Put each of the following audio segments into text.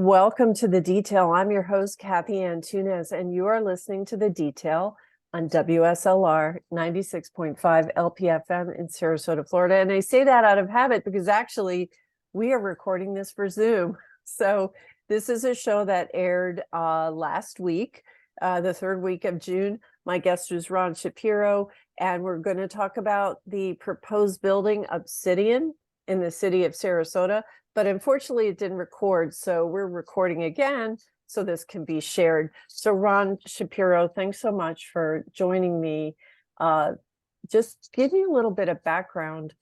Welcome to The Detail. I'm your host, Kathy Antunes, and you are listening to The Detail on WSLR 96.5 LPFM in Sarasota, Florida. And I say that out of habit because actually we are recording this for Zoom. So this is a show that aired last week, the third week of June. My guest was Ron Shapiro, and we're going to talk about the proposed building Obsidian in the city of Sarasota. But unfortunately, it didn't record, so we're recording again so this can be shared. So Ron Shapiro, thanks so much for joining me. Just give me a little bit of background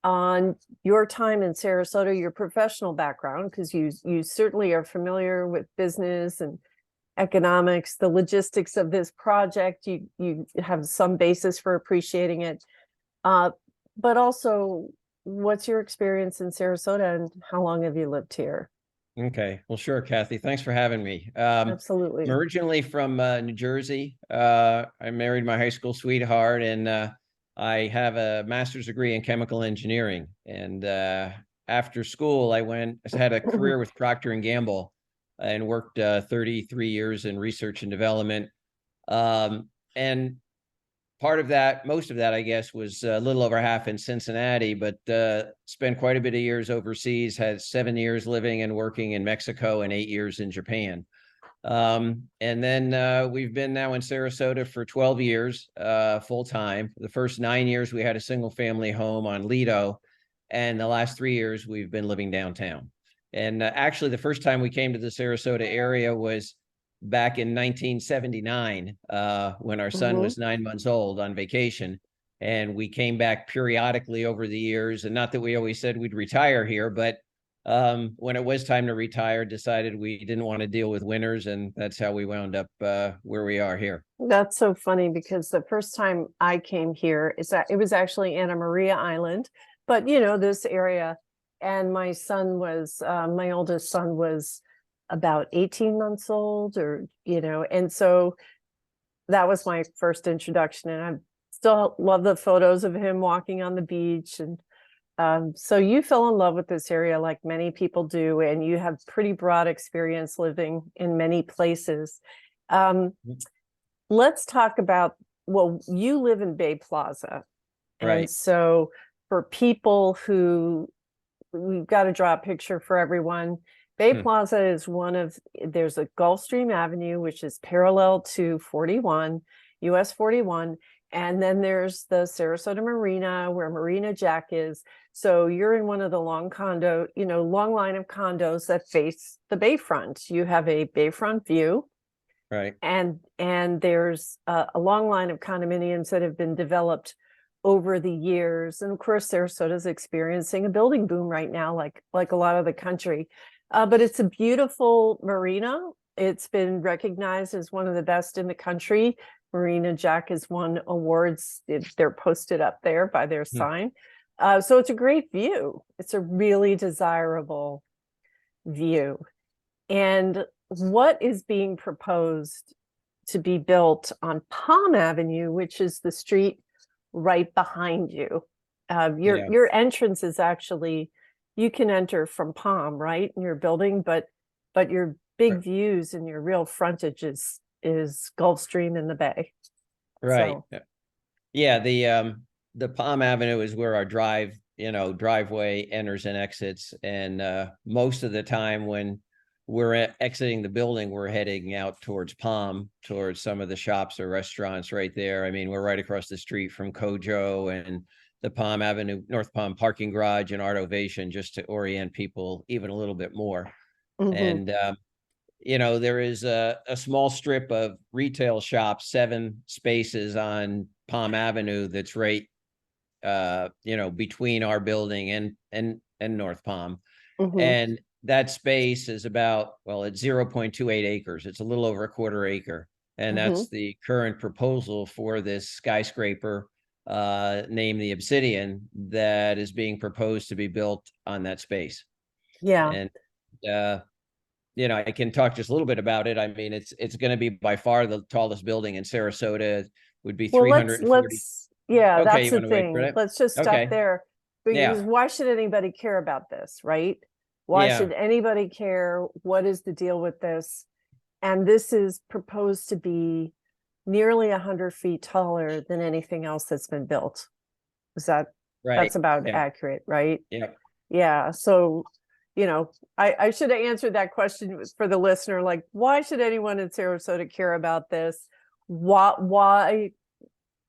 on your time in Sarasota, your professional background, because you certainly are familiar with business and economics, the logistics of this project. You have some basis for appreciating it, but also, what's your experience in Sarasota and how long have you lived here? Okay, well, sure, Kathy. Thanks for having me. Absolutely. I'm originally from New Jersey. I married my high school sweetheart, and I have a master's degree in chemical engineering. And after school, I had a career with Procter and Gamble and worked 33 years in research and development. And most of that, I guess, was a little over half in Cincinnati, but spent quite a bit of years overseas, had 7 years living and working in Mexico and 8 years in Japan. And then we've been now in Sarasota for 12 years, full time. The first 9 years, we had a single family home on Lido. And the last 3 years, we've been living downtown. And actually, the first time we came to the Sarasota area was back in 1979, when our son was 9 months old on vacation. And we came back periodically over the years. And not that we always said we'd retire here, but when it was time to retire, decided we didn't want to deal with winters. And that's how we wound up where we are here. That's so funny because the first time I came here it was actually Anna Maria Island, but this area, and my oldest son was about 18 months old, and so that was my first introduction, and I still love the photos of him walking on the beach. And so you fell in love with this area like many people do, and you have pretty broad experience living in many places. Let's talk about, well, you live in Bay Plaza, and Right. So for people we've got to draw a picture for everyone. Bay Plaza is there's a Gulfstream Avenue, which is parallel to 41, US 41. And then there's the Sarasota Marina where Marina Jack is. So you're in one of the long line of condos that face the bayfront. You have a bayfront view. Right. And there's a long line of condominiums that have been developed over the years. And of course, Sarasota is experiencing a building boom right now, like a lot of the country. But it's a beautiful marina. It's been recognized as one of the best in the country. Marina Jack has won awards. They're posted up there by their sign. So it's a great view. It's a really desirable view. And what is being proposed to be built on Palm Avenue, which is the street right behind you? Your entrance is actually, you can enter from Palm, right, in your building, but your big views and your real frontage is Gulfstream in the bay. Right. So. Yeah, the Palm Avenue is where our driveway enters and exits. And most of the time when we're exiting the building, we're heading out towards Palm, towards some of the shops or restaurants right there. I mean, we're right across the street from Kojo and the Palm Avenue, North Palm parking garage and Art Ovation, just to orient people even a little bit more. And, there is a small strip of retail shops, 7 spaces on Palm Avenue that's right, between our building and North Palm. And that space is it's 0.28 acres. It's a little over a quarter acre. And that's the current proposal for this skyscraper named the Obsidian that is being proposed to be built on that space. Yeah. And, I can talk just a little bit about it. I mean, it's going to be by far the tallest building in Sarasota. It would be 340. Yeah, Okay, that's the thing. Let's just stop there. Because why should anybody care about this, right? Why Yeah, should anybody care? What is the deal with this? And this is proposed to be nearly 100 feet taller than anything else that's been built. Is that, right. that's about Yeah, accurate, right? yeah. Yeah. So, I should have answered that question for the listener. Like, why should anyone in Sarasota care about this? Why,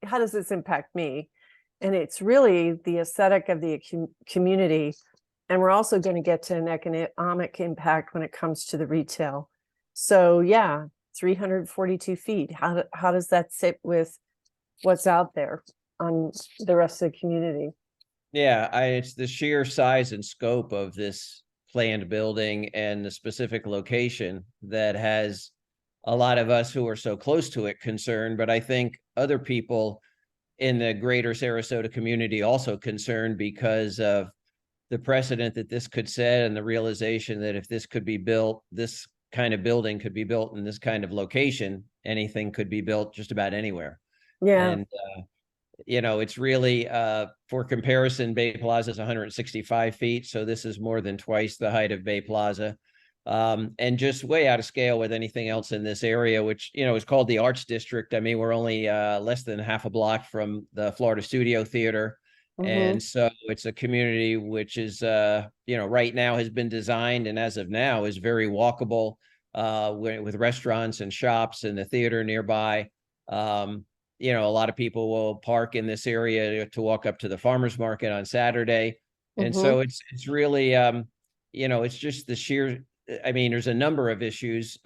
how does this impact me? And it's really the aesthetic of the community. And we're also going to get to an economic impact when it comes to the retail. So yeah, 342 feet. How does that sit with what's out there on the rest of the community? Yeah, it's the sheer size and scope of this planned building and the specific location that has a lot of us who are so close to it concerned, but I think other people in the greater Sarasota community also concerned because of the precedent that this could set and the realization that if this could be built, this kind of building could be built in this kind of location, anything could be built just about anywhere. Yeah. And it's really for comparison, Bay Plaza is 165 feet, so this is more than twice the height of Bay Plaza, and just way out of scale with anything else in this area, which is called the Arts District. I mean, we're only less than half a block from the Florida Studio Theater, Mm-hmm. and so it's a community which is right now has been designed and as of now is very walkable, with restaurants and shops and the theater nearby. A lot of people will park in this area to walk up to the farmers market on Saturday. And Mm-hmm. so it's really, it's just the sheer, I mean, there's a number of issues,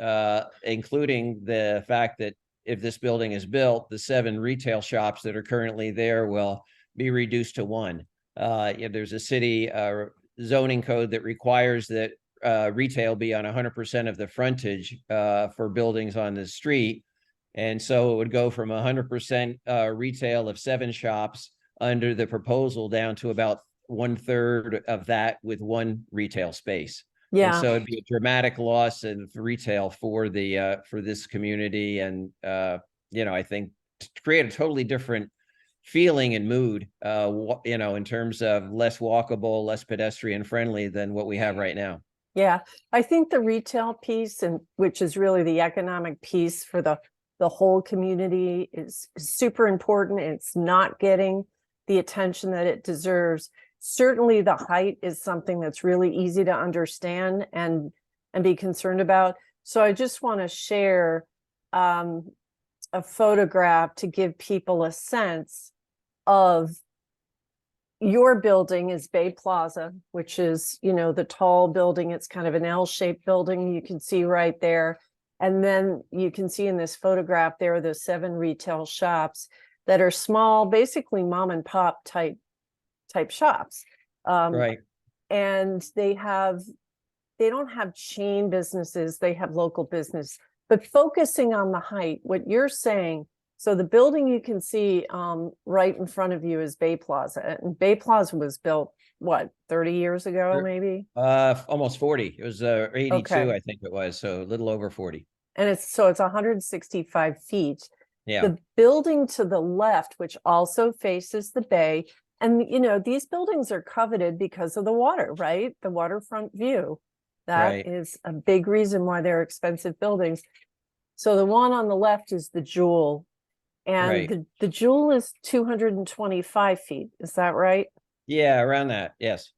including the fact that if this building is built, the 7 retail shops that are currently there will be reduced to 1. There's a city zoning code that requires that retail be on 100% of the frontage for buildings on the street. And so it would go from 100% retail of 7 shops under the proposal down to about 1/3 of that with 1 retail space. And Yeah. so it'd be a dramatic loss in retail for for this community. And I think to create a totally different feeling and mood, in terms of less walkable, less pedestrian friendly than what we have right now. Yeah. I think the retail piece, and which is really the economic piece for the whole community, is super important. It's not getting the attention that it deserves. Certainly the height is something that's really easy to understand and be concerned about. So I just want to share a photograph to give people a sense of your building is Bay Plaza, which is, the tall building. It's kind of an L-shaped building you can see right there. And then you can see in this photograph, there are the 7 retail shops that are small, basically mom and pop type shops. Right. And they don't have chain businesses, they have local business. But focusing on the height, what you're saying, so the building you can see right in front of you is Bay Plaza. And Bay Plaza was built, what, 30 years ago, maybe? Almost 40. It was 82, Okay. I think it was. So a little over 40. And it's 165 feet. Yeah. The building to the left, which also faces the bay, and these buildings are coveted because of the water, right? The waterfront view. That Right. is a big reason why they're expensive buildings. So the one on the left is the Jewel, and Right. the Jewel is 225 feet. Is that right? Yeah, around that. Yes.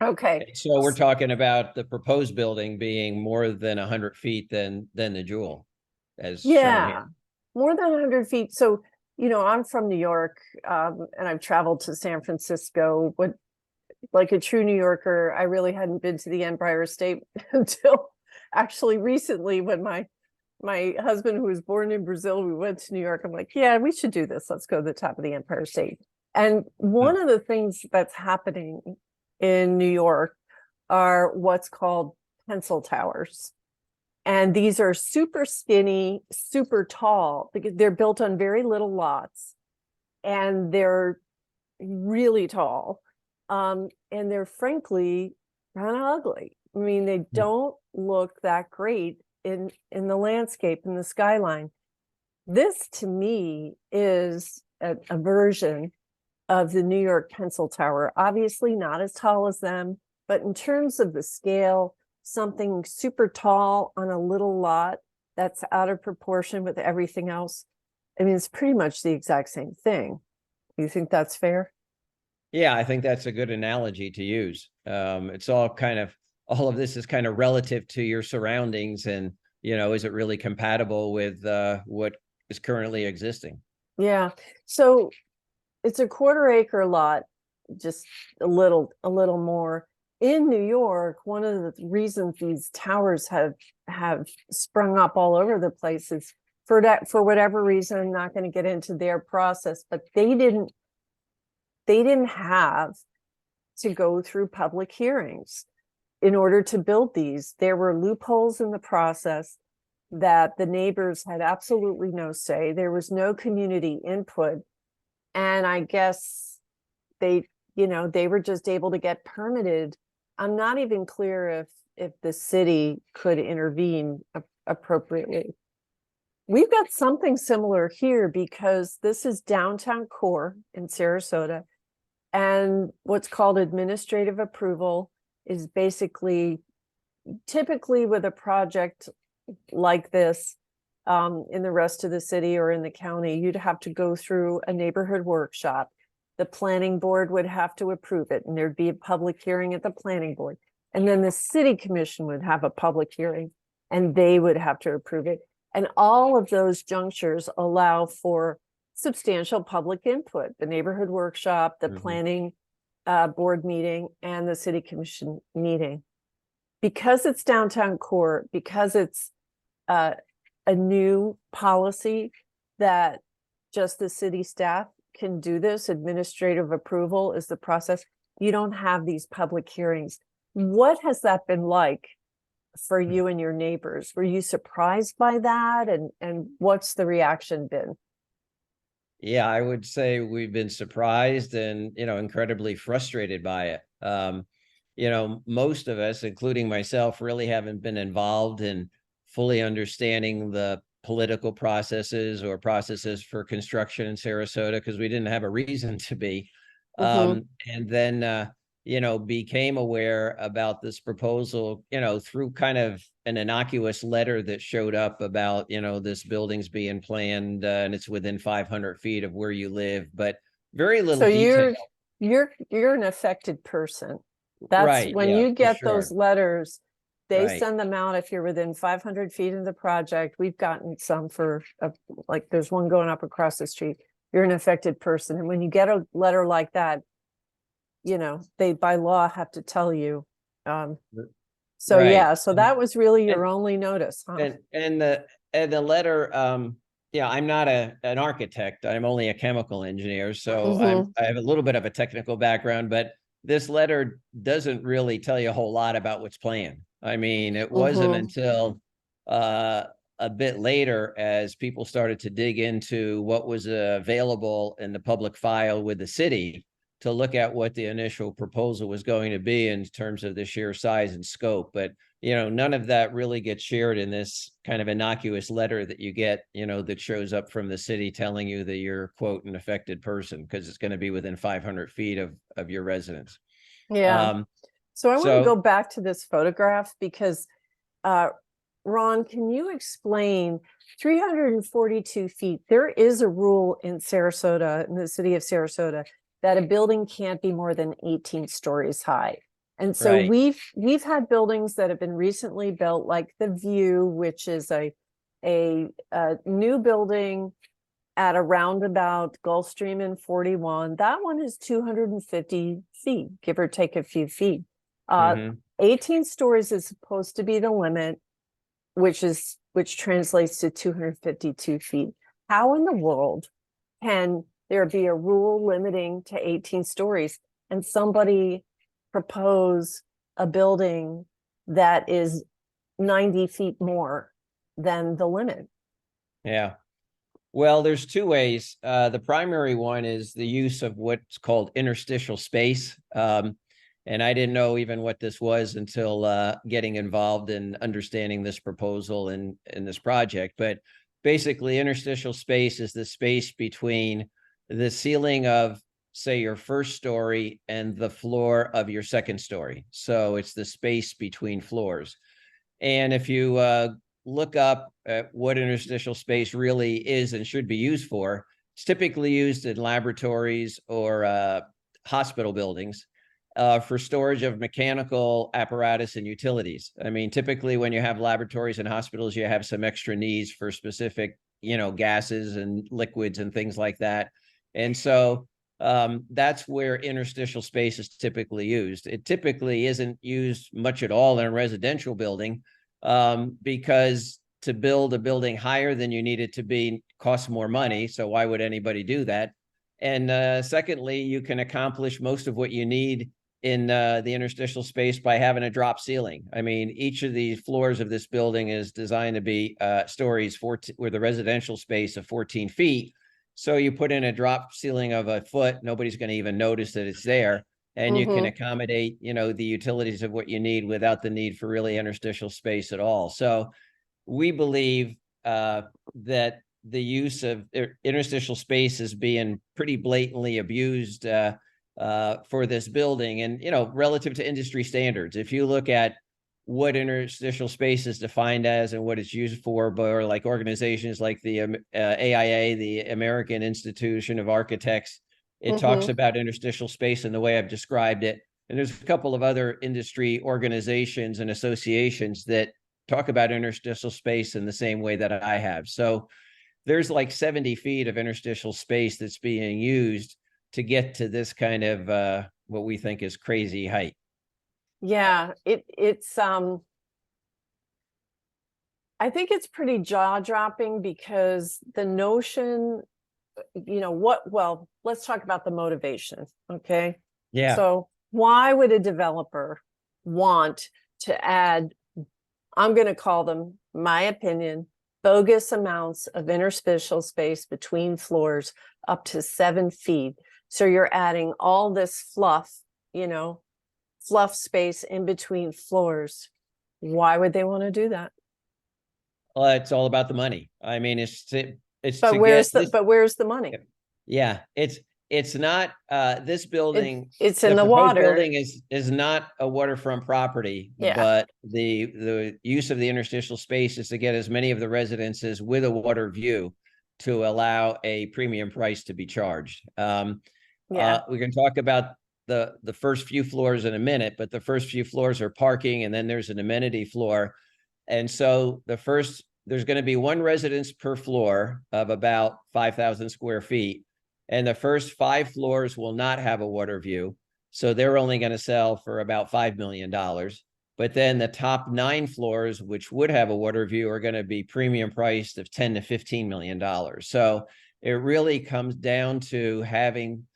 Okay. And so we're talking about the proposed building being more than 100 feet than the Jewel, as shown Yeah, here. more than 100 feet. So, I'm from New York, and I've traveled to San Francisco. But like a true New Yorker, I really hadn't been to the Empire State until actually recently, when my husband, who was born in Brazil, we went to New York. I'm like, yeah, we should do this. Let's go to the top of the Empire State. And one of the things that's happening in New York are what's called pencil towers. And these are super skinny, super tall, because they're built on very little lots, and they're really tall. And they're frankly kind of ugly. I mean, they don't look that great in the landscape, in the skyline. This to me is a version of the New York pencil tower, obviously not as tall as them, But in terms of the scale, something super tall on a little lot that's out of proportion with everything else, I mean, it's pretty much the exact same thing. You think that's fair? Yeah, I think that's a good analogy to use. It's all all of this is kind of relative to your surroundings, and is it really compatible with what is currently existing? Yeah. So it's a 1/4 acre lot, just a little more. In New York, one of the reasons these towers have sprung up all over the place is for whatever reason. I'm not going to get into their process, but they didn't have to go through public hearings in order to build these. There were loopholes in the process that the neighbors had absolutely no say. There was no community input. And I guess they were just able to get permitted. I'm not even clear if the city could intervene appropriately. We've got something similar here because this is downtown core in Sarasota. And what's called administrative approval is basically, typically with a project like this, in the rest of the city or in the county, you'd have to go through a neighborhood workshop. The planning board would have to approve it, and there'd be a public hearing at the planning board. And then the city commission would have a public hearing, and they would have to approve it. And all of those junctures allow for substantial public input: the neighborhood workshop, the planning board meeting, and the city commission meeting. Because it's downtown core, because it's a new policy that just the city staff can do this, administrative approval is the process. You don't have these public hearings. What has that been like for you and your neighbors? Were you surprised by that? And what's the reaction been? Yeah, I would say we've been surprised and, incredibly frustrated by it. Most of us, including myself, really haven't been involved in fully understanding the political processes or processes for construction in Sarasota because we didn't have a reason to be. And then, became aware about this proposal, through kind of an innocuous letter that showed up about, this building's being planned and it's within 500 feet of where you live, but very little So detail. you're an affected person. That's Right. when Yeah, you for get those sure. letters, they Right. send them out if you're within 500 feet of the project. We've gotten some for like there's one going up across the street. You're an affected person. And when you get a letter like that, they by law have to tell you. So Right. yeah, so that was really your only notice, huh? And the letter, I'm not an architect. I'm only a chemical engineer. So I have a little bit of a technical background, but this letter doesn't really tell you a whole lot about what's planned. I mean, it wasn't until a bit later, as people started to dig into what was available in the public file with the city, to look at what the initial proposal was going to be in terms of the sheer size and scope. But, none of that really gets shared in this kind of innocuous letter that you get, that shows up from the city telling you that you're, quote, an affected person because it's going to be within 500 feet of your residence. Yeah. So I want to So go back to this photograph because, Ron, can you explain 342 feet? There is a rule in Sarasota, in the city of Sarasota, that a building can't be more than 18 stories high. And so Right. we've had buildings that have been recently built, like the View, which is a new building at a roundabout, Gulfstream and 41. That one is 250 feet, give or take a few feet. 18 stories is supposed to be the limit, which translates to 252 feet. How in the world can there be a rule limiting to 18 stories and somebody propose a building that is 90 feet more than the limit? Yeah. Well, there's two ways. The primary one is the use of what's called interstitial space. And I didn't know even what this was until getting involved in understanding this proposal and this project. But basically, interstitial space is the space between the ceiling of say, your first story and the floor of your second story. So it's the space between floors. And if you look up at what interstitial space really is and should be used for, it's typically used in laboratories or hospital buildings for storage of mechanical apparatus and utilities. I mean, typically when you have laboratories and hospitals, you have some extra needs for specific, gases and liquids and things like that. And so that's where interstitial space is typically used. It typically isn't used much at all in a residential building because to build a building higher than you need it to be costs more money. So why would anybody do that? And secondly, you can accomplish most of what you need in the interstitial space by having a drop ceiling. I mean, each of the floors of this building is designed to be stories with a residential space of 14 feet. So you put in a drop ceiling of a foot, nobody's going to even notice that it's there. And you can accommodate, the utilities of what you need without the need for really interstitial space at all. So we believe that the use of interstitial space is being pretty blatantly abused for this building. And, relative to industry standards, if you look at what interstitial space is defined as and what it's used for, but like organizations like the AIA, the American Institution of Architects, it talks about interstitial space in the way I've described it. And there's a couple of other industry organizations and associations that talk about interstitial space in the same way that I have. So there's like 70 feet of interstitial space that's being used to get to this kind of what we think is crazy height. Yeah, it's I think it's pretty jaw-dropping because the notion, well, let's talk about the motivation, okay? Yeah. So why would a developer want to add, I'm going to call them, my opinion, bogus amounts of interstitial space between floors up to 7 feet? So you're adding all this fluff, fluff space in between floors. Why would they want to do that? Well, it's all about the money. I mean, But where's the money? Yeah, it's not this building. It's the in the proposed water. building is not a waterfront property, Yeah. but the use of the interstitial space is to get as many of the residences with a water view to allow a premium price to be charged. We can talk about the first few floors in a minute, but the first few floors are parking, and then there's an amenity floor. And so there's going to be one residence per floor of about 5,000 square feet. And the first 5 floors will not have a water view. So they're only going to sell for about $5 million. But then the top 9 floors, which would have a water view, are going to be premium priced of $10 to $15 million. So it really comes down to having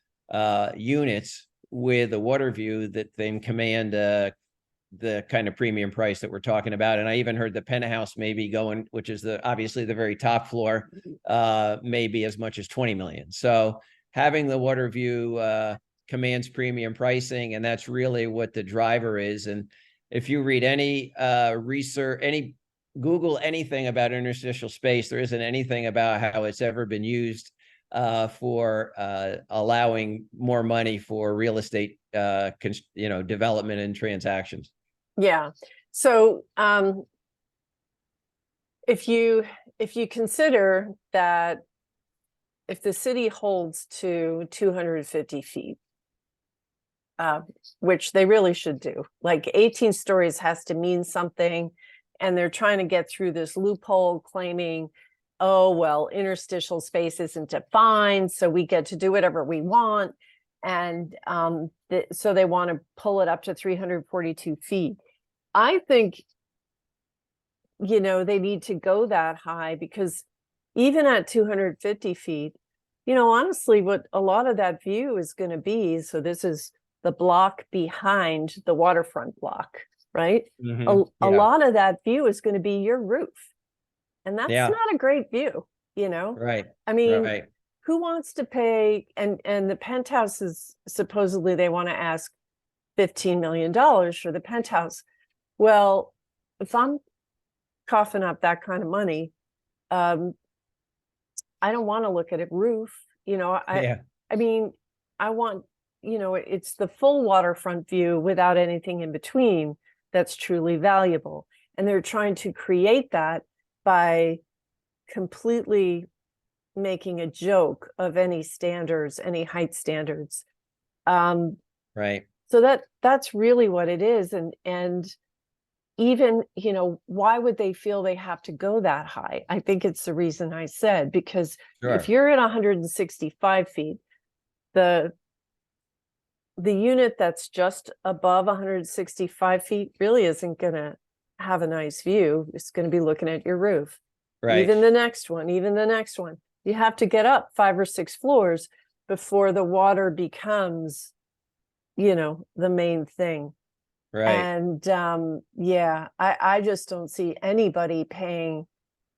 units with a water view that then command the kind of premium price that we're talking about. And I even heard the penthouse may be going, which is obviously the very top floor, maybe as much as 20 million. So having the water view commands premium pricing, and that's really what the driver is. And if you read any research, Google anything about interstitial space, there isn't anything about how it's ever been used for allowing more money for real estate, development and transactions. Yeah. So if you consider that if the city holds to 250 feet, which they really should do, like 18 stories has to mean something, and they're trying to get through this loophole claiming, oh, well, interstitial space isn't defined, so we get to do whatever we want. And so they want to pull it up to 342 feet. I think, they need to go that high, because even at 250 feet, honestly, what a lot of that view is going to be, so this is the block behind the waterfront block, right? A lot of that view is going to be your roof. And that's not a great view, Right. I mean, right. Who wants to pay? And the penthouse is supposedly they want to ask $15 million for the penthouse. Well, if I'm coughing up that kind of money, I don't want to look at a roof. I mean, want, it's the full waterfront view without anything in between that's truly valuable. And they're trying to create that by completely making a joke of any standards, any height standards. Right. So that's really what it is. And even, why would they feel they have to go that high? I think it's the reason I said, because if Sure. you're at 165 feet, the unit that's just above 165 feet really isn't going to have a nice view. It's going to be looking at your roof. Right. Even the next one. You have to get up 5 or 6 floors before the water becomes, the main thing. Right. And I just don't see anybody paying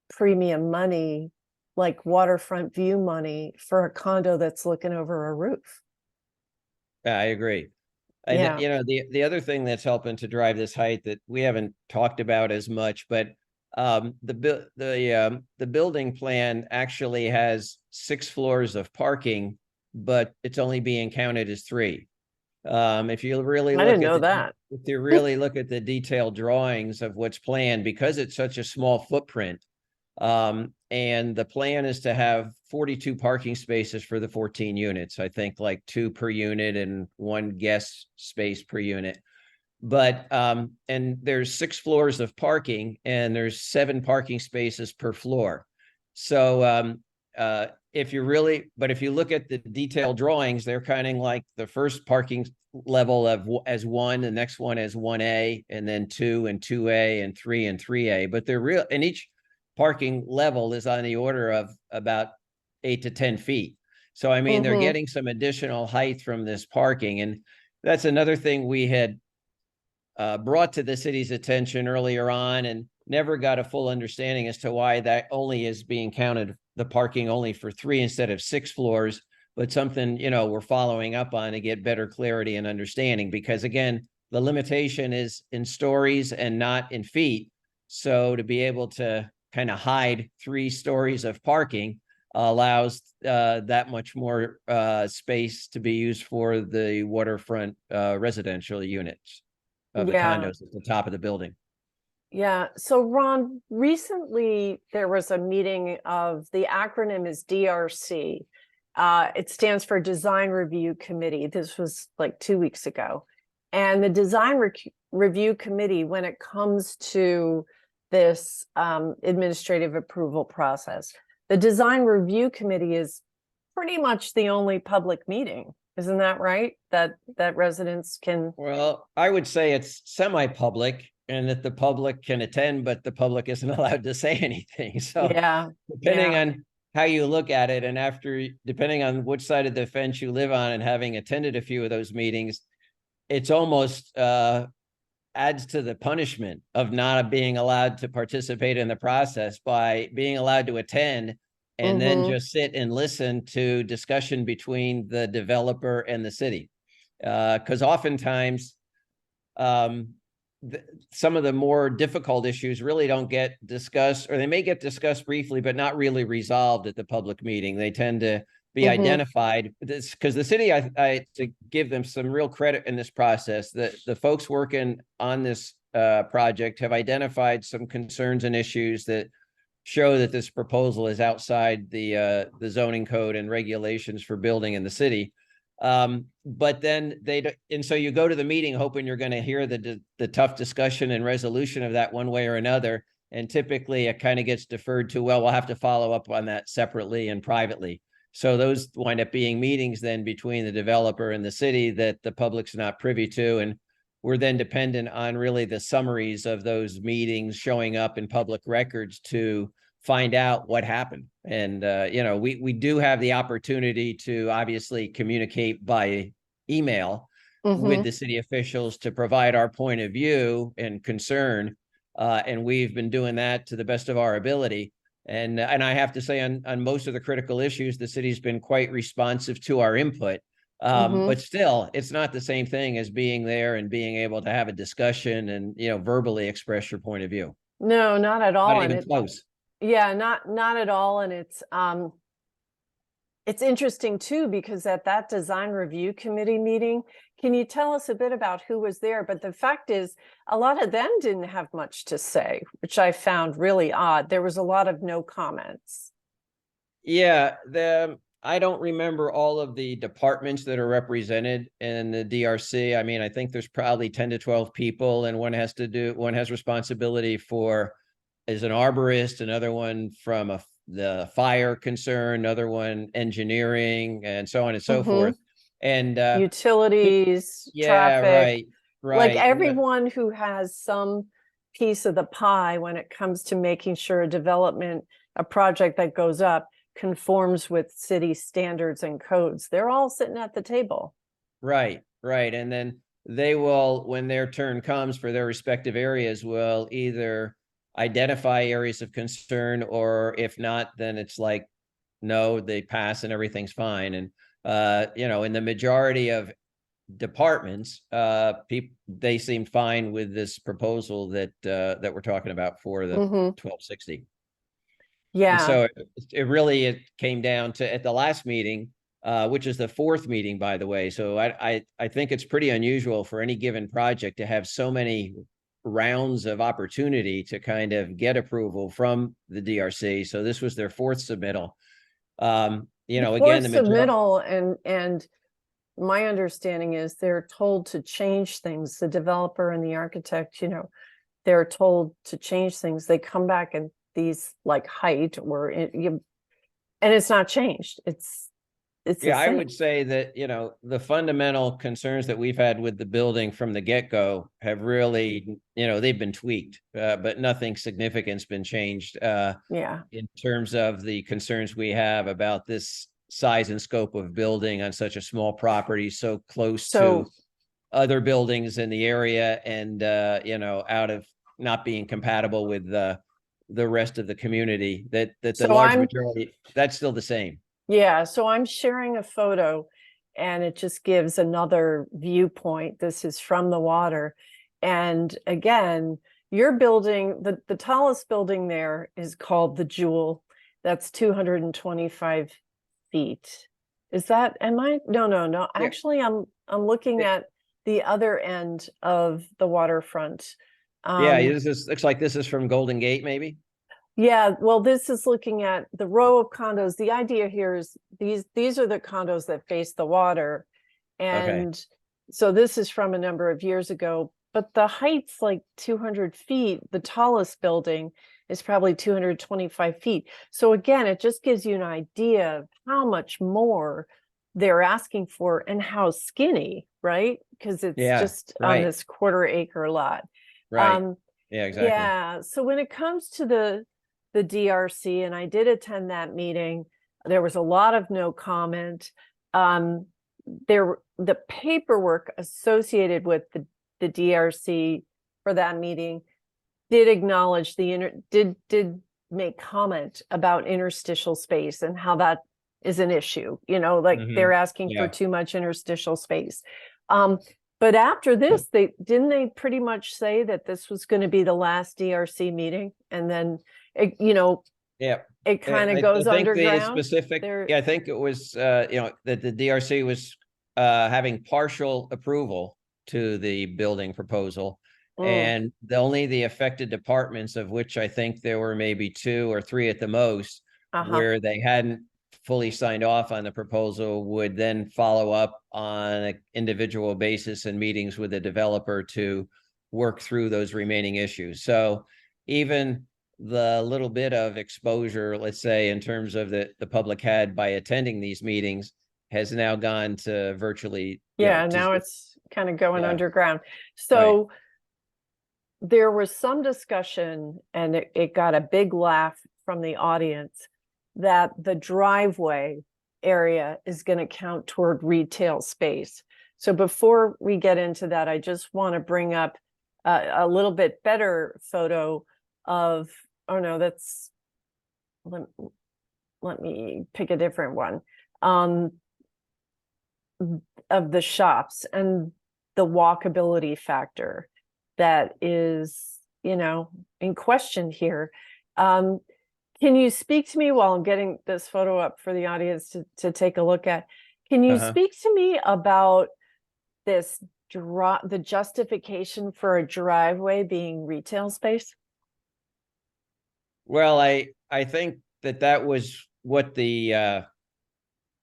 premium money, like waterfront view money, for a condo that's looking over a roof. Yeah, I agree. And Yeah. the other thing that's helping to drive this height that we haven't talked about as much, but the building plan actually has 6 floors of parking, but it's only being counted as 3. If you really I look didn't at know that. if you really look at the detailed drawings of what's planned, because it's such a small footprint, and the plan is to have 42 parking spaces for the 14 units. I think like 2 per unit and 1 guest space per unit. But and there's 6 floors of parking, and there's 7 parking spaces per floor. So if you look at the detailed drawings, they're kind of like the first parking level as 1, the next one as 1A, and then 2 and 2A, and 3 and 3A. But they're real, and each parking level is on the order of about 8 to 10 feet. So I mean, they're getting some additional height from this parking, and that's another thing we had brought to the city's attention earlier on, and never got a full understanding as to why that only is being counted, the parking only for 3 instead of 6 floors, but something, we're following up on to get better clarity and understanding, because again, the limitation is in stories and not in feet. So to be able to kind of hide 3 stories of parking allows that much more space to be used for the waterfront residential units of the condos at the top of the building. Yeah. So Ron, recently there was a meeting of, the acronym is DRC. It stands for Design Review Committee. This was like 2 weeks ago. And the Design Review Committee, when it comes to this administrative approval process, the Design Review Committee is pretty much the only public meeting. Isn't that right? That residents can. Well, I would say it's semi-public, and that the public can attend, but the public isn't allowed to say anything. So Yeah. depending on how you look at it, and depending on which side of the fence you live on, and having attended a few of those meetings, it's almost adds to the punishment of not being allowed to participate in the process by being allowed to attend and then just sit and listen to discussion between the developer and the city. Because oftentimes some of the more difficult issues really don't get discussed, or they may get discussed briefly, but not really resolved at the public meeting. They tend to be identified, because the city, I to give them some real credit in this process, that the folks working on this project have identified some concerns and issues that show that this proposal is outside the zoning code and regulations for building in the city. But then and so you go to the meeting hoping you're going to hear the tough discussion and resolution of that one way or another. And typically it kind of gets deferred to, well, we'll have to follow up on that separately and privately. So those wind up being meetings then between the developer and the city that the public's not privy to. And we're then dependent on really the summaries of those meetings showing up in public records to find out what happened. And, we do have the opportunity to obviously communicate by email with the city officials to provide our point of view and concern. And we've been doing that to the best of our ability. And I have to say, on most of the critical issues, the city's been quite responsive to our input. But still, it's not the same thing as being there and being able to have a discussion and, verbally express your point of view. No, not at all. Not And even close. yeah, not at all. And it's It's interesting too, because at that design review committee meeting, can you tell us a bit about who was there? But the fact is, a lot of them didn't have much to say, which I found really odd. There was a lot of no comments. Yeah, I don't remember all of the departments that are represented in the DRC. I mean, I think there's probably 10 to 12 people, and one has responsibility for as an arborist, another one from the fire concern, another one engineering, and so on and so forth. And Utilities, yeah, traffic, right, like right. everyone who has some piece of the pie when it comes to making sure a project that goes up conforms with city standards and codes. They're all sitting at the table. Right, right. And then they will, when their turn comes for their respective areas, will either identify areas of concern, or if not, then it's like, no, they pass and everything's fine. And in the majority of departments, people, they seem fine with this proposal that we're talking about for the 1260. And Yeah. so it came down to, at the last meeting, which is the fourth meeting, by the way. So I think it's pretty unusual for any given project to have so many rounds of opportunity to kind of get approval from the DRC. So this was their fourth submittal. Again, the majority. Submittal, and my understanding is they're told to change things. The developer and the architect, they're told to change things. They come back and these like height and it's not changed. It's Yeah, I would say that, the fundamental concerns that we've had with the building from the get-go have really, they've been tweaked, but nothing significant's been changed in terms of the concerns we have about this size and scope of building on such a small property, so close to other buildings in the area, and, out of not being compatible with the rest of the community, that the large majority, that's still the same. Yeah, so I'm sharing a photo and it just gives another viewpoint. This is from the water. And again, your building, the tallest building there is called the Jewel. That's 225 feet. Is that, no. Yeah. Actually, I'm looking at the other end of the waterfront. Looks like this is from Golden Gate, maybe. Yeah, well, this is looking at the row of condos. The idea here is these are the condos that face the water. And so this is from a number of years ago, but the height's like 200 feet. The tallest building is probably 225 feet. So again, it just gives you an idea of how much more they're asking for and how skinny, right? Because it's just on this quarter-acre lot. Right. Yeah, exactly. Yeah. So when it comes to the DRC, and I did attend that meeting, there was a lot of no comment. The paperwork associated with the DRC for that meeting did acknowledge did make comment about interstitial space and how that is an issue, they're asking for too much interstitial space. But after this, they pretty much say that this was going to be the last DRC meeting, and then it kind of goes underground. I think it was that the DRC was having partial approval to the building proposal, and only the affected departments, of which I think there were maybe 2 or 3 at the most, where they hadn't fully signed off on the proposal, would then follow up on an individual basis in meetings with the developer to work through those remaining issues. So even the little bit of exposure, let's say, in terms of the public had by attending these meetings, has now gone to virtually. Now it's kind of going underground. So there was some discussion, and it got a big laugh from the audience, that the driveway area is going to count toward retail space. So before we get into that, I just want to bring up a little bit better photo of, let me pick a different one, of the shops and the walkability factor that is, in question here. Can you speak to me while I'm getting this photo up for the audience to take a look at? Can you Uh-huh. speak to me about this the justification for a driveway being retail space? Well, I think that was what the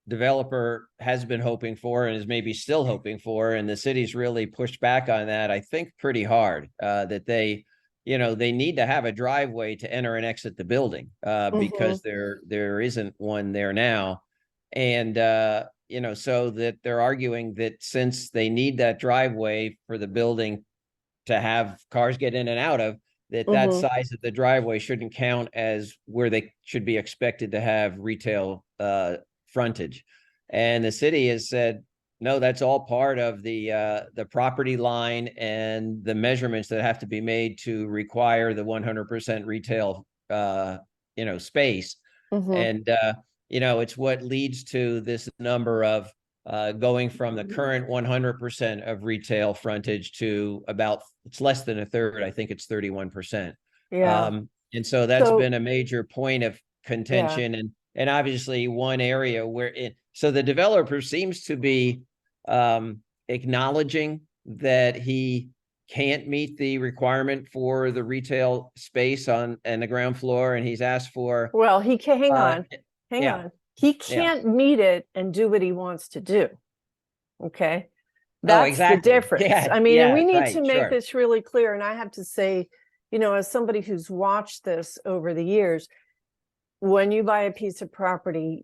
developer has been hoping for and is maybe still hoping for, and the city's really pushed back on that, I think, pretty hard. That they need to have a driveway to enter and exit the building, because there isn't one there now, and so that they're arguing that since they need that driveway for the building to have cars get in and out of, that Mm-hmm. size of the driveway shouldn't count as where they should be expected to have retail frontage. And the city has said, no, that's all part of the property line and the measurements that have to be made to require the 100% retail space. Mm-hmm. And it's what leads to this number of going from the current 100% of retail frontage to about, it's less than a third. I think it's 31%. Yeah. And so that's So been a major point of yeah. contention, and obviously one area where so the developer seems to be acknowledging that he can't meet the requirement for the retail space on and the ground floor, and he's asked for Well, he can uh hang yeah, on. He yeah. can't meet it and do what he wants to do. Okay. Oh, That's the exactly. difference. Yeah, I mean, and yeah, we need right, to make sure. this really clear. And I have to say, as somebody who's watched this over the years, when you buy a piece of property,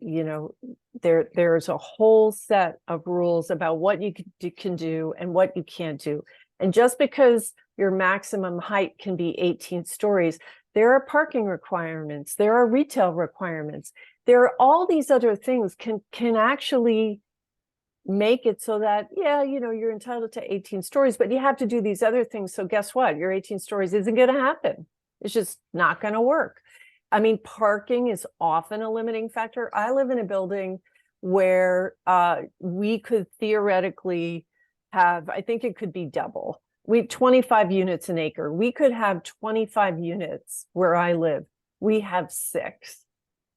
there's a whole set of rules about what you can do and what you can't do. And just because your maximum height can be 18 stories, there are parking requirements, there are retail requirements, there are all these other things can actually make it so that, yeah, you're entitled to 18 stories, but you have to do these other things. So guess what? Your 18 stories isn't going to happen. It's just not going to work. I mean, parking is often a limiting factor. I live in a building where we could theoretically have, I think it could be double. We have 25 units an acre. We could have 25 units where I live. We have 6.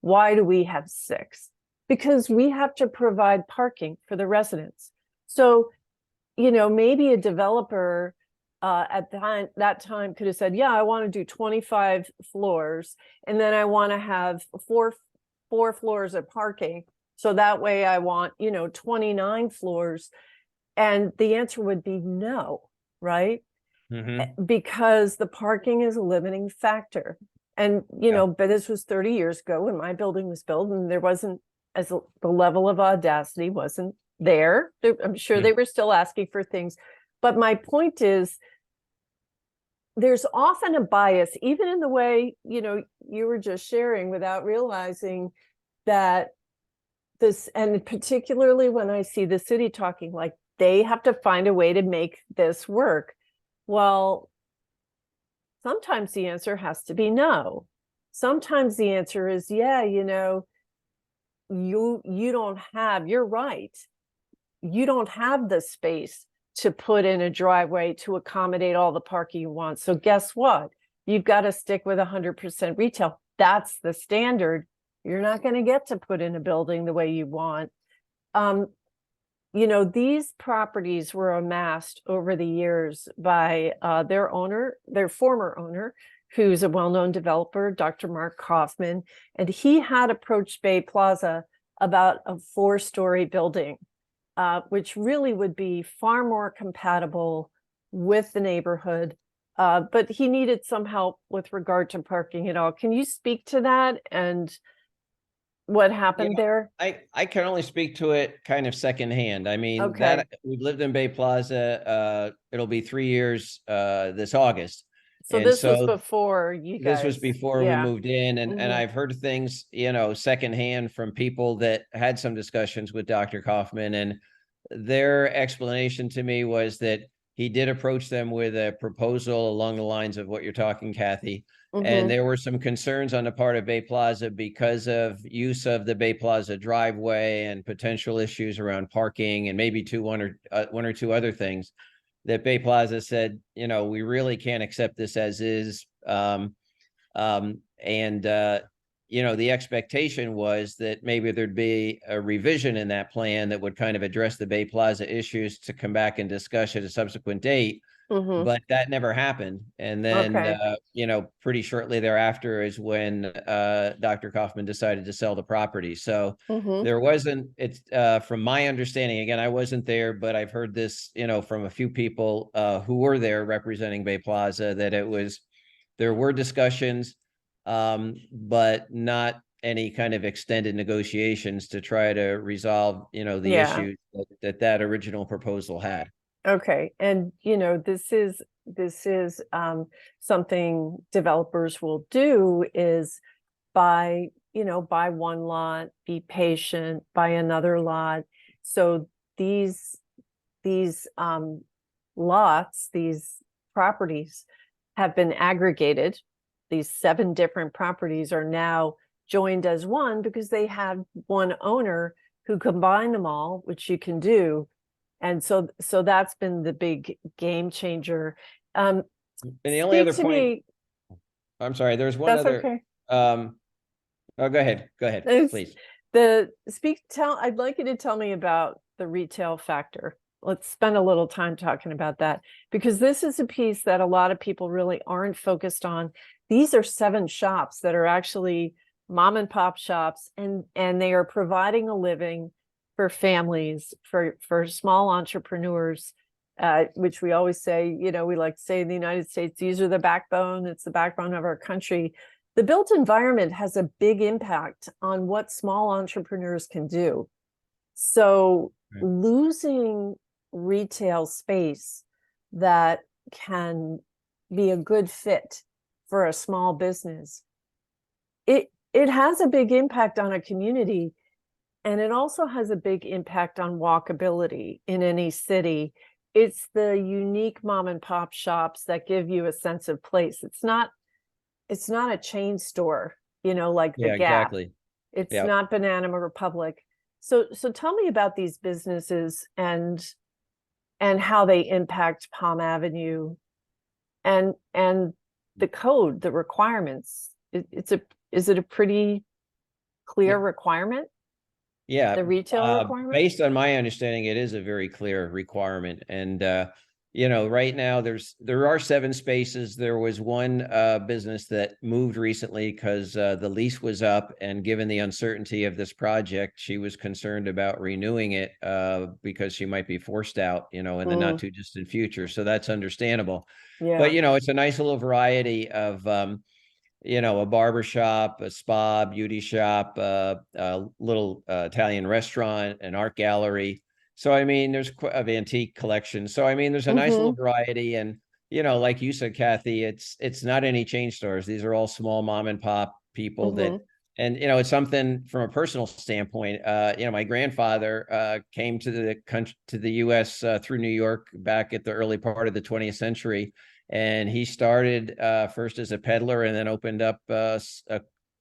Why do we have 6? Because we have to provide parking for the residents. So, maybe a developer at that time could have said, yeah, I want to do 25 floors, and then I want to have four floors of parking. So that way I want, 29 floors. And the answer would be no, right? Mm-hmm. Because the parking is a limiting factor. And, Yeah. but this was 30 years ago when my building was built, and there wasn't, as the level of audacity wasn't there. I'm sure they were still asking for things. But my point is, there's often a bias, even in the way, you were just sharing without realizing that this, and particularly when I see the city talking like they have to find a way to make this work. Well, sometimes the answer has to be no. Sometimes the answer is, yeah, you don't have, you're right. You don't have the space to put in a driveway to accommodate all the parking you want. So guess what? You've got to stick with 100% retail. That's the standard. You're not going to get to put in a building the way you want. These properties were amassed over the years by their former owner, who's a well-known developer, Dr. Mark Kaufman, and he had approached Bay Plaza about a 4-story building, which really would be far more compatible with the neighborhood. But he needed some help with regard to parking and all. Can you speak to that and what Yeah, happened there? I can only speak to it kind of secondhand. I mean, Okay. that we've lived in Bay Plaza. It'll be 3 years this August. So And this was so before you this was guys. before we Yeah. moved in, and Mm-hmm. I've heard things, secondhand from people that had some discussions with Dr. Kaufman, and their explanation to me was that he did approach them with a proposal along the lines of what you're talking, Kathy. And Mm-hmm. there were some concerns on the part of Bay Plaza because of use of the Bay Plaza driveway and potential issues around parking and maybe one or two other things that Bay Plaza said, we really can't accept this as is. And the expectation was that maybe there'd be a revision in that plan that would kind of address the Bay Plaza issues to come back and discuss at a subsequent date. Mm-hmm. But that never happened. And then, Okay. pretty shortly thereafter is when Dr. Kaufman decided to sell the property. So Mm-hmm. there wasn't, it's from my understanding, again, I wasn't there, but I've heard this, from a few people who were there representing Bay Plaza, that there were discussions, but not any kind of extended negotiations to try to resolve, the Yeah. issues that original proposal had. Okay. And this is something developers will do is buy one lot, be patient, buy another lot. So these lots, these properties have been aggregated. These 7 different properties are now joined as one because they had one owner who combined them all, which you can do. And so that's been the big game changer. And the only Speak other to point, me. I'm sorry, there's one That's other, okay. oh, go ahead, It's please. I'd like you to tell me about the retail factor. Let's spend a little time talking about that, because this is a piece that a lot of people really aren't focused on. These are 7 shops that are actually mom and pop shops, and they are providing a living for families, for small entrepreneurs, which we always say, we like to say in the United States, these are the backbone. It's the backbone of our country. The built environment has a big impact on what small entrepreneurs can do. So Right. losing retail space that can be a good fit for a small business, it has a big impact on a community, and it also has a big impact on walkability in any city. It's the unique mom and pop shops that give you a sense of place. It's not a chain store, like the Yeah, Gap. exactly. It's Yeah. not Banana Republic. So tell me about these businesses and how they impact Palm Avenue, and the code, the requirements. Is it a pretty clear requirement, Yeah, the retail requirement? based on my understanding, it is a very clear requirement. And right now there are 7 spaces. There was one business that moved recently because the lease was up, and given the uncertainty of this project, she was concerned about renewing it because she might be forced out, in the not too distant future. So that's understandable. But Yeah. it's a nice little variety of a barber shop, a spa, beauty shop, a little Italian restaurant, an art gallery. So, I mean, there's of antique collections. So, I mean, there's a nice little variety. And, like you said, Kathy, it's not any chain stores. These are all small mom and pop people and, it's something from a personal standpoint. My grandfather came to the country, to the US through New York back at the early part of the 20th century. And he started first as a peddler and then opened up a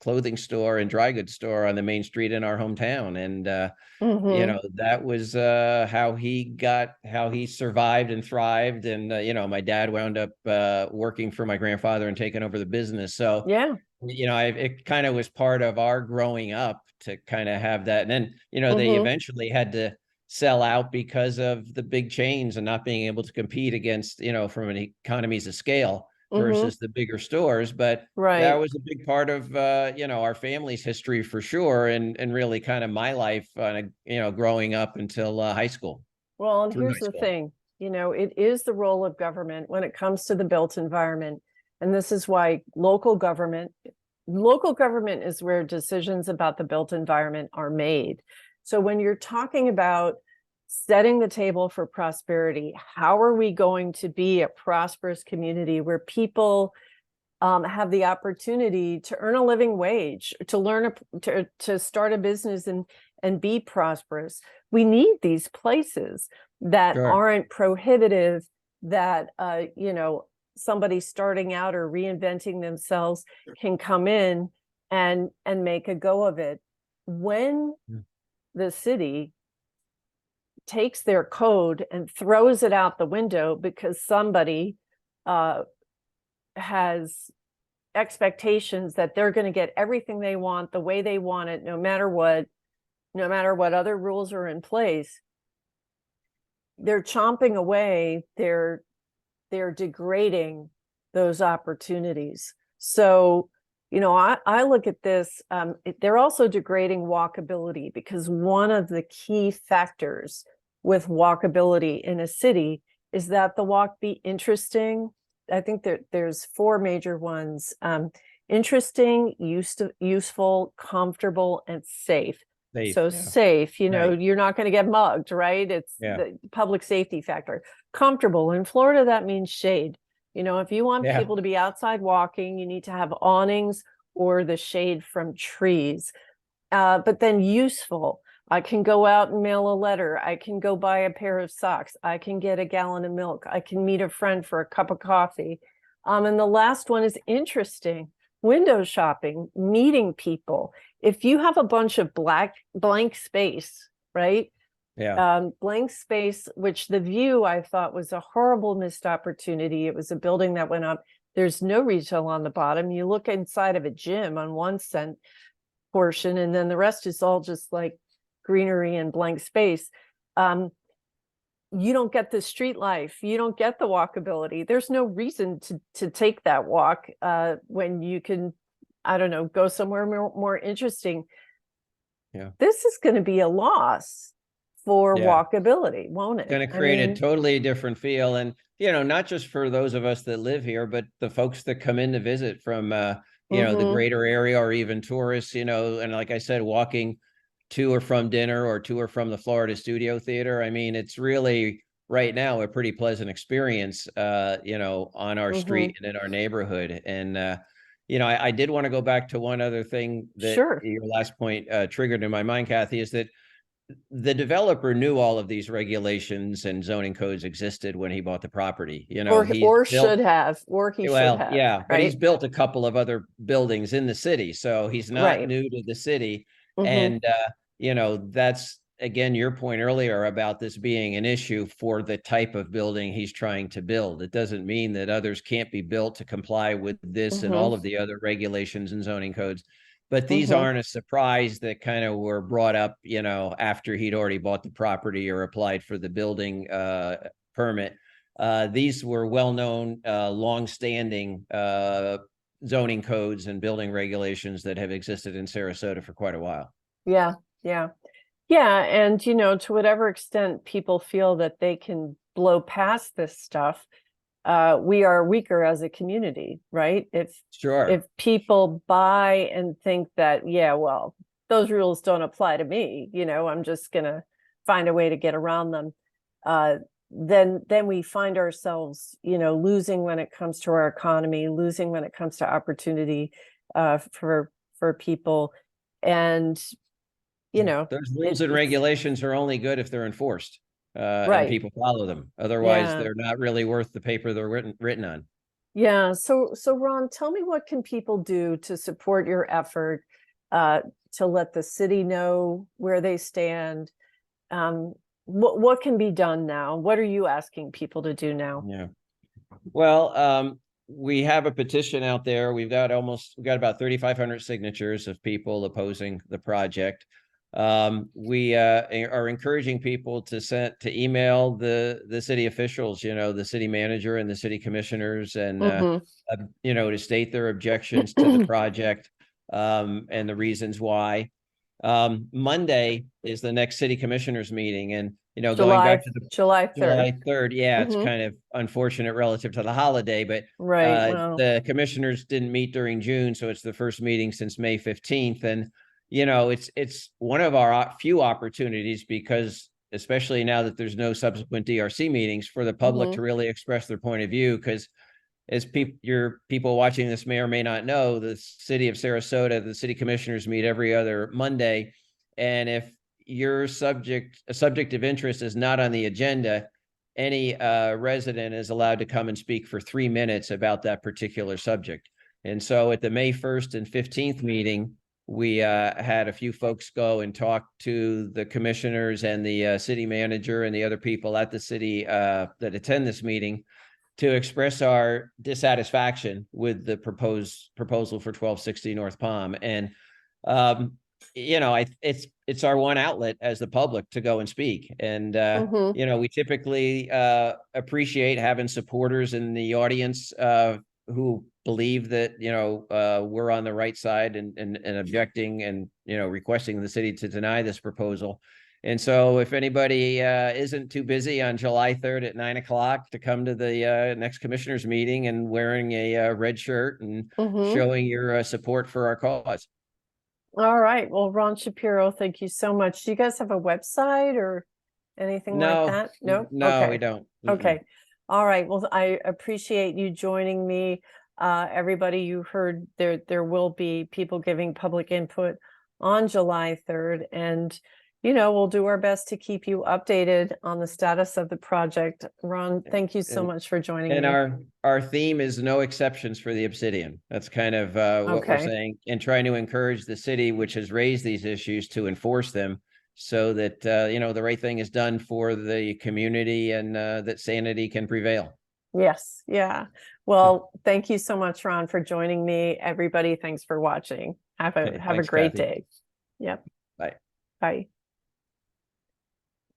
clothing store and dry goods store on the main street in our hometown. And, that was how he survived and thrived. And, my dad wound up working for my grandfather and taking over the business. So, Yeah. it kind of was part of our growing up to kind of have that. And then, they eventually had to sell out because of the big chains and not being able to compete against, from an economies of scale versus the bigger stores. But that Right. was a big part of, our family's history for sure. And really kind of my life, growing up until high school, Well, and through here's high the school. thing, it is the role of government when it comes to the built environment. And this is why local government is where decisions about the built environment are made. So when you're talking about setting the table for prosperity, how are we going to be a prosperous community where people have the opportunity to earn a living wage, to learn to start a business and be prosperous? We need these places that Sure. aren't prohibitive, that somebody starting out or reinventing themselves can come in and make a go of it. When the city takes their code and throws it out the window because somebody has expectations that they're going to get everything they want the way they want it, no matter what other rules are in place. They're chomping away, they're degrading those opportunities. So, I look at this, they're also degrading walkability, because one of the key factors with walkability in a city is that the walk be interesting. I think there's four major ones: interesting, useful, comfortable, and safe. Safe, So yeah. safe, Right. you're not going to get mugged, right? It's Yeah. the public safety factor. Comfortable, in Florida, that means shade. If you want Yeah. people to be outside walking, you need to have awnings or the shade from trees. But then useful, I can go out and mail a letter. I can go buy a pair of socks. I can get a gallon of milk. I can meet a friend for a cup of coffee. And the last one is interesting: window shopping, meeting people. If you have a bunch of blank space, right? Yeah. Blank space, which the view I thought was a horrible missed opportunity. It was a building that went up. There's no retail on the bottom. You look inside of a gym on one portion, and then the rest is all just like greenery and blank space. You don't get the street life. You don't get the walkability. There's no reason to take that walk when you can, I don't know, go somewhere more interesting. Yeah. This is going to be a loss for Yeah. walkability, won't it? Going to create a totally different feel. And, not just for those of us that live here, but the folks that come in to visit from, the greater area, or even tourists, and like I said, walking to or from dinner or to or from the Florida Studio Theater. I mean, it's really right now a pretty pleasant experience, on our street and in our neighborhood. And, I did want to go back to one other thing that Sure. your last point triggered in my mind, Kathy, is that the developer knew all of these regulations and zoning codes existed when he bought the property. Or should have, Yeah, but he's right? built a couple of other buildings in the city, so he's not Right. new to the city. Mm-hmm. And that's again your point earlier about this being an issue for the type of building he's trying to build. It doesn't mean that others can't be built to comply with this and all Mm-hmm. of the other regulations and zoning codes. But these Mm-hmm. aren't a surprise that kind of were brought up, after he'd already bought the property or applied for the building permit. These were well-known, long-standing zoning codes and building regulations that have existed in Sarasota for quite a while. Yeah. Yeah. Yeah. And, to whatever extent people feel that they can blow past this stuff, we are weaker as a community, right? If people buy and think that, yeah, well, those rules don't apply to me, I'm just gonna find a way to get around them, then we find ourselves, losing when it comes to our economy, losing when it comes to opportunity for people. And those rules and regulations are only good if they're enforced. And right. people follow them. Otherwise, Yeah. they're not really worth the paper they're written on. Yeah. So Ron, tell me, what can people do to support your effort, to let the city know where they stand? What can be done now? What are you asking people to do now? Yeah. Well, we have a petition out there. We've got about 3,500 signatures of people opposing the project. We are encouraging people to email the city officials, the city manager and the city commissioners, and to state their objections to the project, and the reasons why. Monday is the next city commissioners meeting, and going back to the July 3rd. July 3rd. Yeah, it's kind of unfortunate relative to the holiday, but right. Well, the commissioners didn't meet during June, so it's the first meeting since May 15th. And it's one of our few opportunities, because especially now that there's no subsequent DRC meetings, for the public to really express their point of view. Because as people watching this may or may not know, the city of Sarasota, the city commissioners meet every other Monday. And if your subject of interest is not on the agenda, any resident is allowed to come and speak for 3 minutes about that particular subject. And so at the May 1st and 15th meeting, we had a few folks go and talk to the commissioners and the city manager and the other people at the city that attend this meeting, to express our dissatisfaction with the proposal for 1260 North Palm. And, you know, it's our one outlet as the public to go and speak. And, Mhm. you know, we typically appreciate having supporters in the audience who believe that, you know, we're on the right side and objecting and, you know, requesting the city to deny this proposal. And so if anybody isn't too busy on July 3rd at 9 o'clock to come to the next commissioners meeting and wearing a red shirt and Mhm. showing your support for our cause. All right. Well, Ron Shapiro, thank you so much. Do you guys have a website or anything like No, that? No? no, we Okay. don't. Okay. All right. Well, I appreciate you joining me. Everybody, you heard there will be people giving public input on July 3rd. And, you know, we'll do our best to keep you updated on the status of the project. Ron, thank you so And much for joining And me. our theme is no exceptions for the Obsidian. That's kind of what we're Okay. saying, and trying to encourage the city, which has raised these issues, to enforce them so that you know, the right thing is done for the community and that sanity can prevail. Yes. Yeah. Well, thank you so much, Ron, for joining me. Everybody, thanks for watching. Have Okay, a thanks, great Kathy. day. Yep. Bye. Bye.